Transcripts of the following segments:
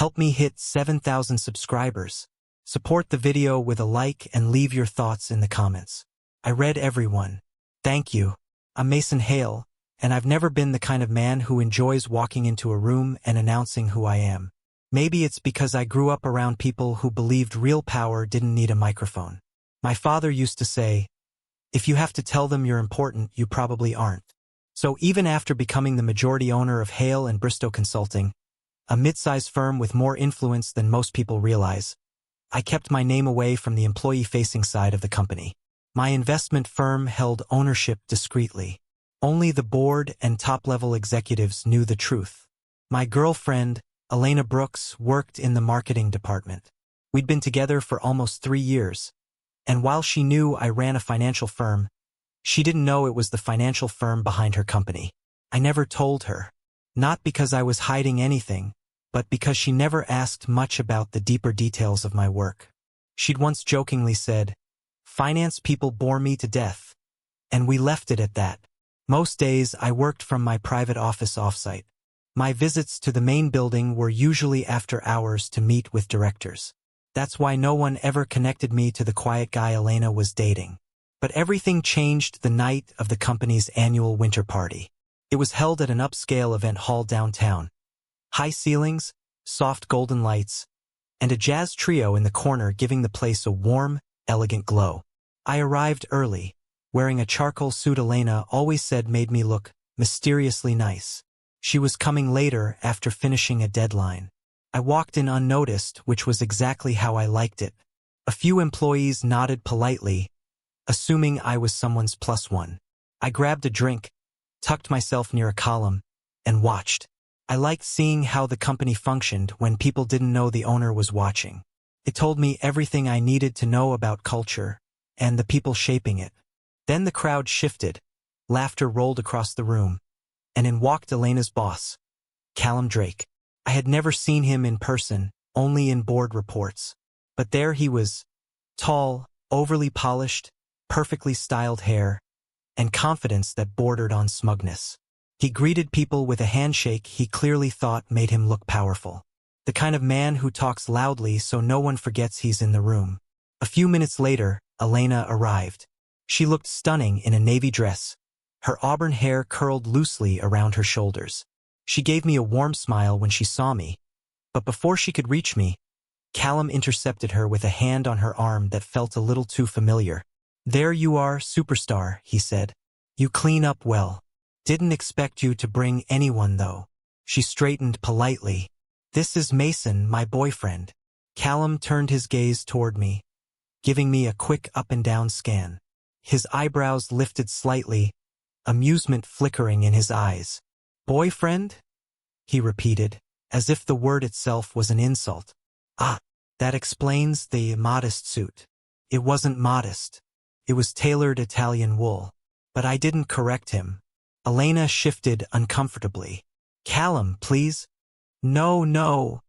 Help me hit 7,000 subscribers. Support the video with a like and leave your thoughts in the comments. I read everyone. Thank you. I'm Mason Hale, and I've never been the kind of man who enjoys walking into a room and announcing who I am. Maybe it's because I grew up around people who believed real power didn't need a microphone. My father used to say, if you have to tell them you're important, you probably aren't. So even after becoming the majority owner of Hale and Bristow Consulting, a mid-sized firm with more influence than most people realize, I kept my name away from the employee-facing side of the company. My investment firm held ownership discreetly. Only the board and top-level executives knew the truth. My girlfriend, Elena Brooks, worked in the marketing department. We'd been together for almost 3 years, and while she knew I ran a financial firm, she didn't know it was the financial firm behind her company. I never told her, not because I was hiding anything, but because she never asked much about the deeper details of my work. She'd once jokingly said, "Finance people bore me to death," and we left it at that. Most days I worked from my private office offsite. My visits to the main building were usually after hours to meet with directors. That's why no one ever connected me to the quiet guy Elena was dating. But everything changed the night of the company's annual winter party. It was held at an upscale event hall downtown. High ceilings, soft golden lights, and a jazz trio in the corner giving the place a warm, elegant glow. I arrived early, wearing a charcoal suit Elena always said made me look mysteriously nice. She was coming later after finishing a deadline. I walked in unnoticed, which was exactly how I liked it. A few employees nodded politely, assuming I was someone's plus one. I grabbed a drink, tucked myself near a column, and watched. I liked seeing how the company functioned when people didn't know the owner was watching. It told me everything I needed to know about culture and the people shaping it. Then the crowd shifted, laughter rolled across the room, and in walked Elena's boss, Callum Drake. I had never seen him in person, only in board reports. But there he was, tall, overly polished, perfectly styled hair, and confidence that bordered on smugness. He greeted people with a handshake he clearly thought made him look powerful. The kind of man who talks loudly so no one forgets he's in the room. A few minutes later, Elena arrived. She looked stunning in a navy dress, her auburn hair curled loosely around her shoulders. She gave me a warm smile when she saw me, but before she could reach me, Callum intercepted her with a hand on her arm that felt a little too familiar. "There you are, superstar," he said. "You clean up well. Didn't expect you to bring anyone, though." She straightened politely. "This is Mason, my boyfriend." Callum turned his gaze toward me, giving me a quick up and down scan. His eyebrows lifted slightly, amusement flickering in his eyes. "Boyfriend?" he repeated, as if the word itself was an insult. "Ah, that explains the modest suit." It wasn't modest. It was tailored Italian wool. But I didn't correct him. Elena shifted uncomfortably. "Callum, please." "No, no,"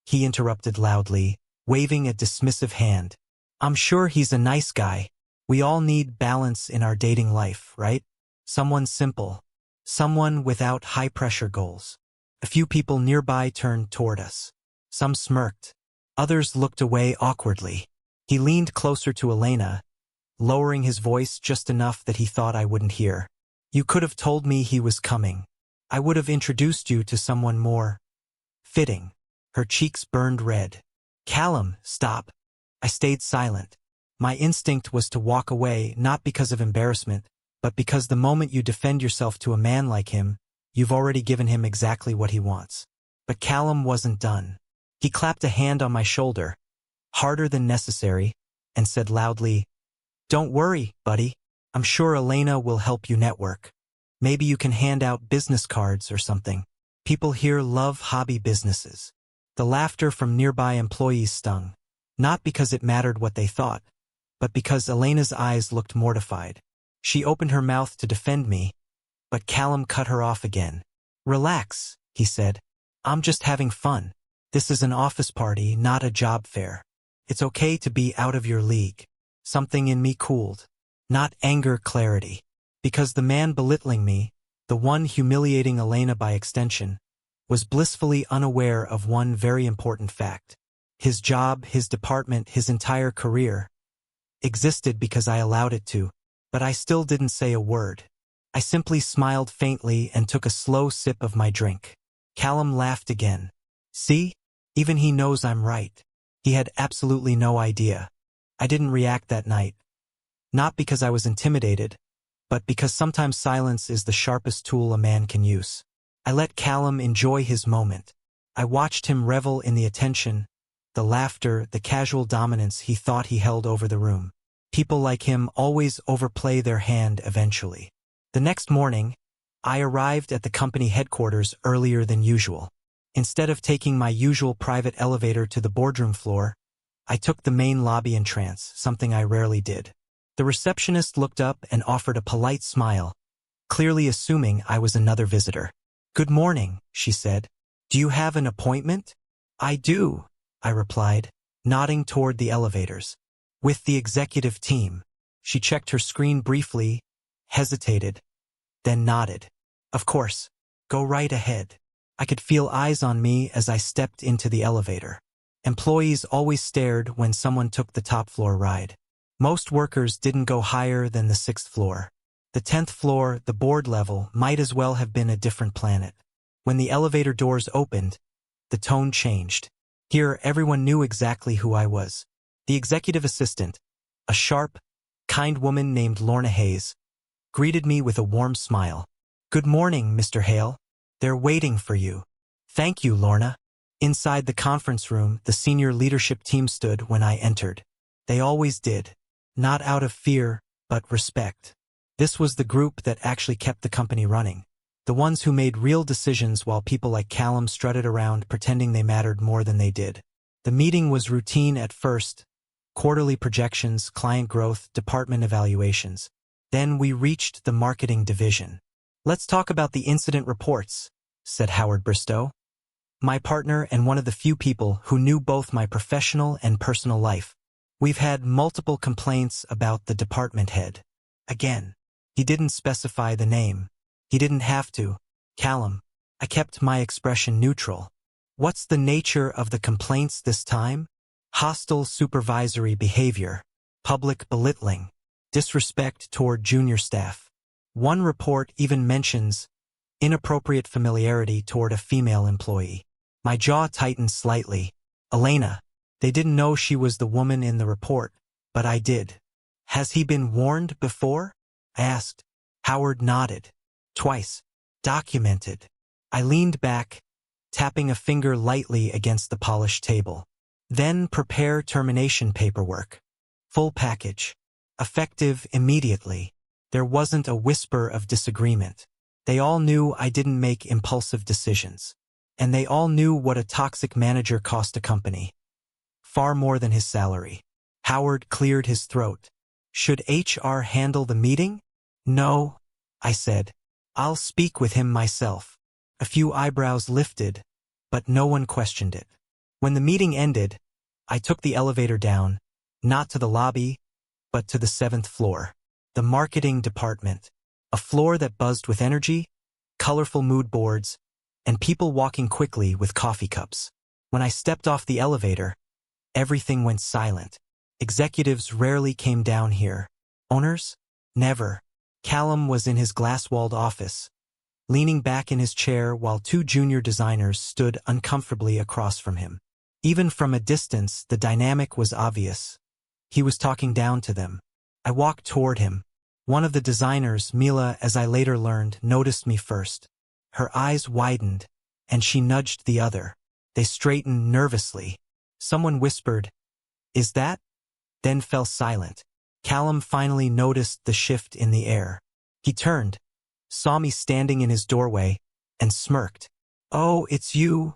he interrupted loudly, waving a dismissive hand. "I'm sure he's a nice guy. We all need balance in our dating life, right? Someone simple. Someone without high-pressure goals." A few people nearby turned toward us. Some smirked. Others looked away awkwardly. He leaned closer to Elena, lowering his voice just enough that he thought I wouldn't hear. "You could have told me he was coming. I would have introduced you to someone more fitting." Her cheeks burned red. "Callum, stop." I stayed silent. My instinct was to walk away, not because of embarrassment, but because the moment you defend yourself to a man like him, you've already given him exactly what he wants. But Callum wasn't done. He clapped a hand on my shoulder, harder than necessary, and said loudly, "Don't worry, buddy. I'm sure Elena will help you network. Maybe you can hand out business cards or something. People here love hobby businesses." The laughter from nearby employees stung, not because it mattered what they thought, but because Elena's eyes looked mortified. She opened her mouth to defend me, but Callum cut her off again. "Relax," he said. "I'm just having fun. This is an office party, not a job fair. It's okay to be out of your league." Something in me cooled. Not anger, clarity. Because the man belittling me, the one humiliating Elena by extension, was blissfully unaware of one very important fact. His job, his department, his entire career existed because I allowed it to, but I still didn't say a word. I simply smiled faintly and took a slow sip of my drink. Callum laughed again. See? Even he knows I'm right. He had absolutely no idea. I didn't react that night. Not because I was intimidated, but because sometimes silence is the sharpest tool a man can use. I let Callum enjoy his moment. I watched him revel in the attention, the laughter, the casual dominance he thought he held over the room. People like him always overplay their hand eventually. The next morning, I arrived at the company headquarters earlier than usual. Instead of taking my usual private elevator to the boardroom floor, I took the main lobby entrance, something I rarely did. The receptionist looked up and offered a polite smile, clearly assuming I was another visitor. "Good morning," she said. "Do you have an appointment?" "I do," I replied, nodding toward the elevators. "With the executive team." She checked her screen briefly, hesitated, then nodded. "Of course. Go right ahead." I could feel eyes on me as I stepped into the elevator. Employees always stared when someone took the top floor ride. Most workers didn't go higher than the 6th floor. The 10th floor, the board level, might as well have been a different planet. When the elevator doors opened, the tone changed. Here, everyone knew exactly who I was. The executive assistant, a sharp, kind woman named Lorna Hayes, greeted me with a warm smile. "Good morning, Mr. Hale. They're waiting for you." "Thank you, Lorna." Inside the conference room, the senior leadership team stood when I entered. They always did. Not out of fear, but respect. This was the group that actually kept the company running. The ones who made real decisions while people like Callum strutted around pretending they mattered more than they did. The meeting was routine at first. Quarterly projections, client growth, department evaluations. Then we reached the marketing division. "Let's talk about the incident reports," said Howard Bristow, my partner and one of the few people who knew both my professional and personal life. "We've had multiple complaints about the department head." Again, he didn't specify the name. He didn't have to. "Callum." I kept my expression neutral. "What's the nature of the complaints this time?" "Hostile supervisory behavior, public belittling, disrespect toward junior staff. One report even mentions inappropriate familiarity toward a female employee." My jaw tightened slightly. "Elena." They didn't know she was the woman in the report, but I did. "Has he been warned before?" I asked. Howard nodded. "Twice. Documented." I leaned back, tapping a finger lightly against the polished table. "Then prepare termination paperwork. Full package. Effective immediately." There wasn't a whisper of disagreement. They all knew I didn't make impulsive decisions. And they all knew what a toxic manager cost a company. Far more than his salary. Howard cleared his throat. "Should HR handle the meeting?" "No," I said. "I'll speak with him myself." A few eyebrows lifted, but no one questioned it. When the meeting ended, I took the elevator down, not to the lobby, but to the 7th floor. The marketing department. A floor that buzzed with energy, colorful mood boards, and people walking quickly with coffee cups. When I stepped off the elevator, everything went silent. Executives rarely came down here. Owners? Never. Callum was in his glass-walled office, leaning back in his chair while 2 junior designers stood uncomfortably across from him. Even from a distance, the dynamic was obvious. He was talking down to them. I walked toward him. One of the designers, Mila, as I later learned, noticed me first. Her eyes widened, and she nudged the other. They straightened nervously. Someone whispered, "Is that?" Then fell silent. Callum finally noticed the shift in the air. He turned, saw me standing in his doorway, and smirked. "Oh, it's you,"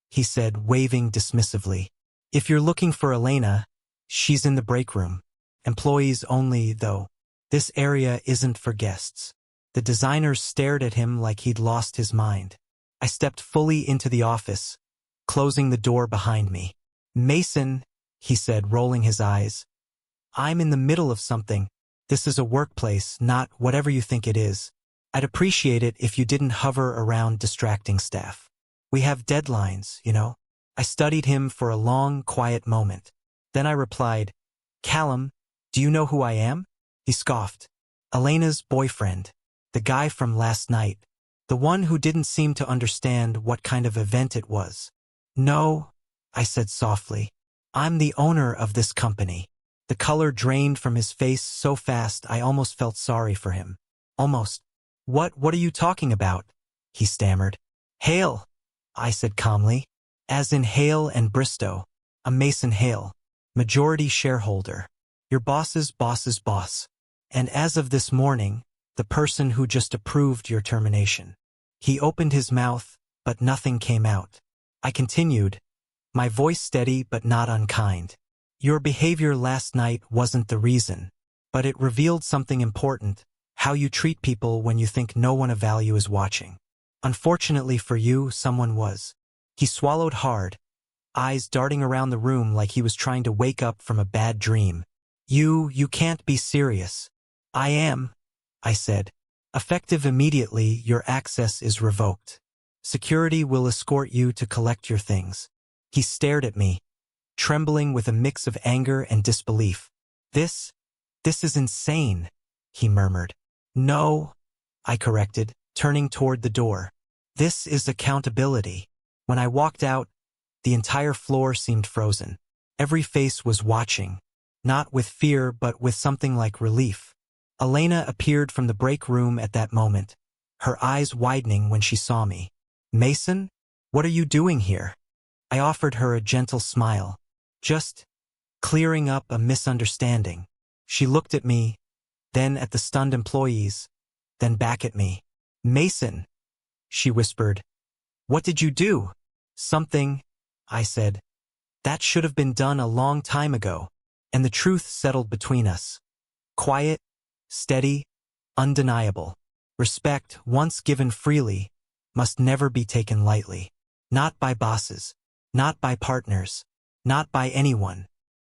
he said, waving dismissively. "If you're looking for Elena, she's in the break room. Employees only, though. This area isn't for guests." The designers stared at him like he'd lost his mind. I stepped fully into the office, closing the door behind me. "Mason," he said, rolling his eyes. "I'm in the middle of something. This is a workplace, not whatever you think it is. I'd appreciate it if you didn't hover around distracting staff." We have deadlines, you know. I studied him for a long, quiet moment. Then I replied, Callum, do you know who I am? He scoffed. Elena's boyfriend. The guy from last night. The one who didn't seem to understand what kind of event it was. No, I said softly. I'm the owner of this company. The color drained from his face so fast I almost felt sorry for him. Almost. What are you talking about? He stammered. Hale, I said calmly. As in Hale and Bristow. I'm Mason Hale, majority shareholder. Your boss's boss's boss. And as of this morning, the person who just approved your termination. He opened his mouth, but nothing came out. I continued, my voice steady but not unkind. Your behavior last night wasn't the reason, but it revealed something important, how you treat people when you think no one of value is watching. Unfortunately for you, someone was. He swallowed hard, eyes darting around the room like he was trying to wake up from a bad dream. You can't be serious. I am, I said. Effective immediately, your access is revoked. Security will escort you to collect your things. He stared at me, trembling with a mix of anger and disbelief. This is insane, he murmured. No, I corrected, turning toward the door. This is accountability. When I walked out, the entire floor seemed frozen. Every face was watching, not with fear but with something like relief. Elena appeared from the break room at that moment, her eyes widening when she saw me. Mason, what are you doing here? I offered her a gentle smile. Just clearing up a misunderstanding. She looked at me, then at the stunned employees, then back at me. Mason, she whispered. What did you do? Something, I said. That should have been done a long time ago. And the truth settled between us. Quiet, steady, undeniable. Respect, once given freely, must never be taken lightly. Not by bosses, not by partners, not by anyone.